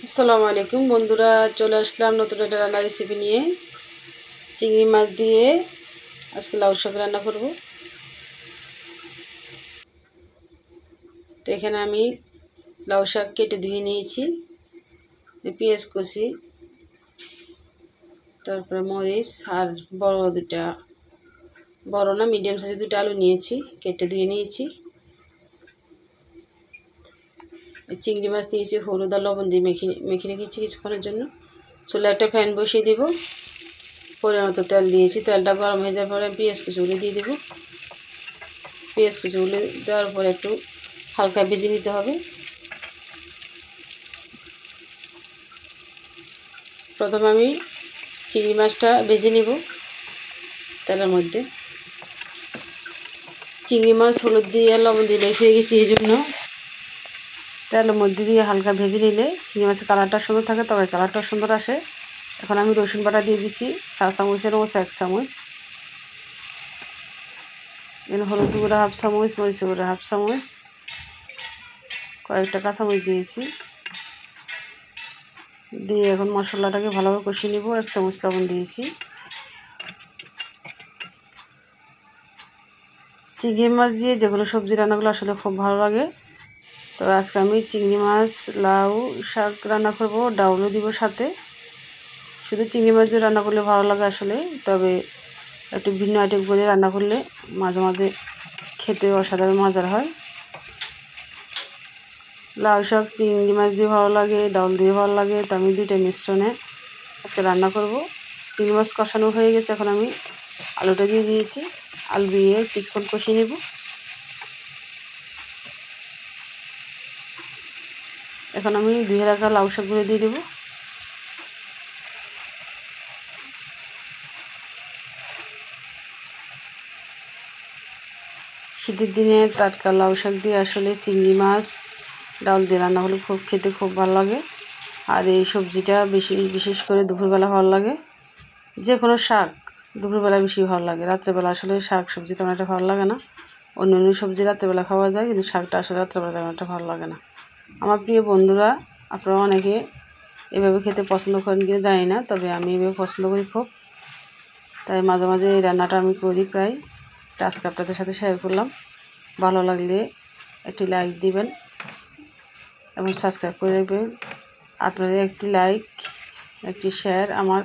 আসসালামু আলাইকুম বন্ধুরা, চলে আসলাম নতুন একটা রান্নার রেসিপি নিয়ে। চিংড়ি মাছ দিয়ে আজকে লাউ শাক রান্না করব। তো এখানে আমি লাউ শাক কেটে ধুয়ে নিয়েছি, পেঁয়াজ কুচি, তারপরে মরিচ আর বড় না মিডিয়াম সাইজের দুটো আলু নিয়েছি, কেটে ধুয়ে নিয়েছি। চিংড়ি মাছ নিয়েছি, হলুদ আর লবণ দিয়ে মেখে রেখেছি কিছুক্ষণের জন্য। চুলে একটা ফ্যান বসিয়ে দেব, পরিমাণ মতো তেল দিয়েছি। তেলটা গরম হয়ে যাওয়ার পরে পেঁয়াজ কুচিগুলো দিয়ে দেবো। পেঁয়াজ কুচিগুলো দেওয়ার পরে একটু হালকা ভেজে নিতে হবে। প্রথমে আমি চিংড়ি মাছটা ভেজে নেব তেলের মধ্যে। চিংড়ি মাছ হলুদ দিয়ে লবণ দিয়ে মেখে রেখেছি, এই জন্য তেলের মধ্যে দিয়ে হালকা ভেজে নিলে চিংড়ি মাছের কালারটা সুন্দর থাকে, তবে কালারটা সুন্দর আসে। এখন আমি রসুন বাটা দিয়ে দিচ্ছি 4 চামচের মতো 1 চামচ। এখানে হলুদ গুঁড়া 1/2 চামচ, মরিচ গুঁড়া 1/2 চামচ, কয়েকটা কাঁচামরিচ দিয়েছি। দিয়ে এখন মশলাটাকে ভালোভাবে কষিয়ে নেব। 1 চামচ লবণ দিয়েছি। চিংড়ি মাছ দিয়ে যেগুলো সবজি রান্নাগুলো আসলে খুব ভালো লাগে। তো আজকে আমি চিংড়ি মাছ লাউ শাক রান্না করব, ডাউলও দিব সাথে। শুধু চিংড়ি মাছ দিয়ে রান্না করলে ভালো লাগে আসলে, তবে একটু ভিন্ন আইটেম করে রান্না করলে মাঝে মাঝে খেতে অসাধারণ মজার হয়। লাউ শাক চিংড়ি মাছ দিয়ে ভালো লাগে, ডাউল দিয়ে ভালো লাগে, তো আমি দুইটা মিশ্রণে আজকে রান্না করব। চিংড়ি মাছ কষানো হয়ে গেছে, এখন আমি আলুটা দিয়ে দিয়েছি। আলু দিয়ে কিছুক্ষণ কষিয়ে নেব। এখন আমি ধুয়ে রাখা লাউ শাকগুলো দিয়ে দেবো। শীতের দিনে টাটকা লাউ শাক দিয়ে আসলে চিংড়ি মাছ ডাউল দিয়ে রান্না হলে খেতে খুব ভালো লাগে। আর এই সবজিটা বিশেষ করে দুপুরবেলা ভালো লাগে। যে কোনো শাক দুপুরবেলা বেশি ভালো লাগে, রাত্রেবেলা আসলে শাক সবজি তেমন একটা ভালো লাগে না। অন্য সবজি রাত্রেবেলা খাওয়া যায়, কিন্তু শাকটা আসলে রাত্রেবেলা তেমন একটা ভালো লাগে না। আমার প্রিয় বন্ধুরা, আপনারা অনেকে এভাবে খেতে পছন্দ করেন কিনা জানি না, তবে আমি এভাবে পছন্দ করি খুব। তাই মাঝে মাঝে এই রান্নাটা আমি করি প্রায়। আজকে আপনাদের সাথে শেয়ার করলাম। ভালো লাগলে একটি লাইক দিবেন এবং সাবস্ক্রাইব করে রাখবেন। আপনাদের একটি লাইক, একটি শেয়ার আমার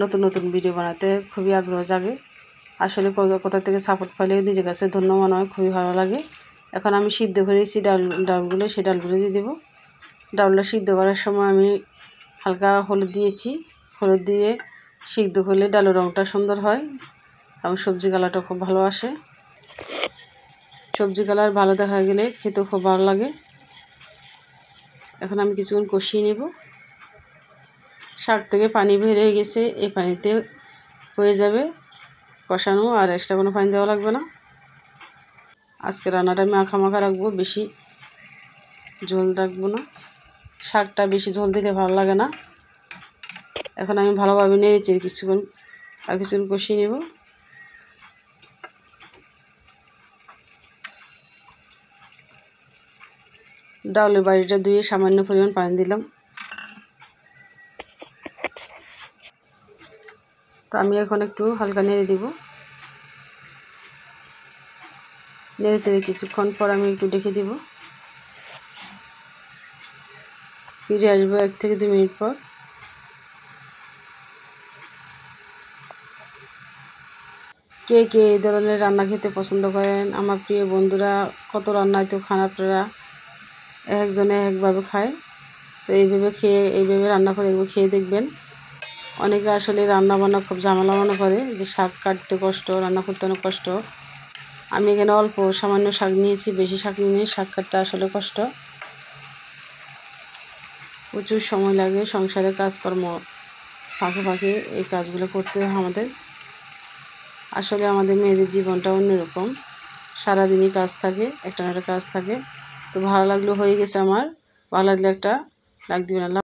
নতুন নতুন ভিডিও বানাতে খুবই আগ্রহ জাগে। আসলে কোথা থেকে সাপোর্ট পাইলে নিজের কাছে ধন্য মনে হয়, খুবই ভালো লাগে। এখন আমি সিদ্ধ করেছি ডালগুলো, সেই ডালগুলো দিয়ে দেবো। ডালটা সিদ্ধ করার সময় আমি হালকা হলুদ দিয়েছি। হলুদ দিয়ে সিদ্ধ করলে ডালের রঙটা সুন্দর হয় এবং সবজি কালারটা খুব ভালো আসে। সবজি কালার ভালো দেখা গেলে খেতেও খুব ভালো লাগে। এখন আমি কিছুক্ষণ কষিয়ে নেব। শাক থেকে পানি বের হয়ে গেছে, এই পানিতে হয়ে যাবে কষানো, আর এক্সট্রা কোনো পানি দেওয়া লাগবে না। আজকে রান্নাটা আমি মাখা রাখবো, বেশি ঝোল রাখবো না। শাকটা বেশি ঝোল দিলে ভালো লাগে না। এখন আমি ভালোভাবে নেড়েছি কিছুক্ষণ কষিয়ে নেব। ডাউলের বাড়িটা ধুয়ে সামান্য পরিমাণ পানি দিলাম। তো আমি এখন একটু হালকা নেড়ে দিব। নেড়ে চেড়ে কিছুক্ষণ পর আমি একটু ডেকে দিব। ফিরে আসবো 1 থেকে 2 মিনিট পর। কে কে এই ধরনের রান্না খেতে পছন্দ করেন আমার প্রিয় বন্ধুরা? কত রান্নায় তো খান আপনারা, একজনে একভাবে খায়। তো এইভাবে রান্না করে এগুলো খেয়ে দেখবেন। অনেকে আসলে রান্না বান্না খুব ঝামেলা মনে করে, যে শাক কাটতে কষ্ট, রান্না করতে অনেক কষ্ট। আমি এখানে অল্প সামান্য শাক নিয়েছি, বেশি শাক নিয়ে শাক কাটতে আসলে কষ্ট, প্রচুর সময় লাগে। সংসারের কাজকর্ম ফাঁকে ফাঁকে এই কাজগুলো করতে হয় আমাদের। আসলে আমাদের মেয়েদের জীবনটা অন্যরকম, সারাদিনই কাজ থাকে, একটা না একটা কাজ থাকে। তো ভালো লাগলো, হয়ে গেছে আমার। ভালো লাগলে একটা লাইক দিবেন।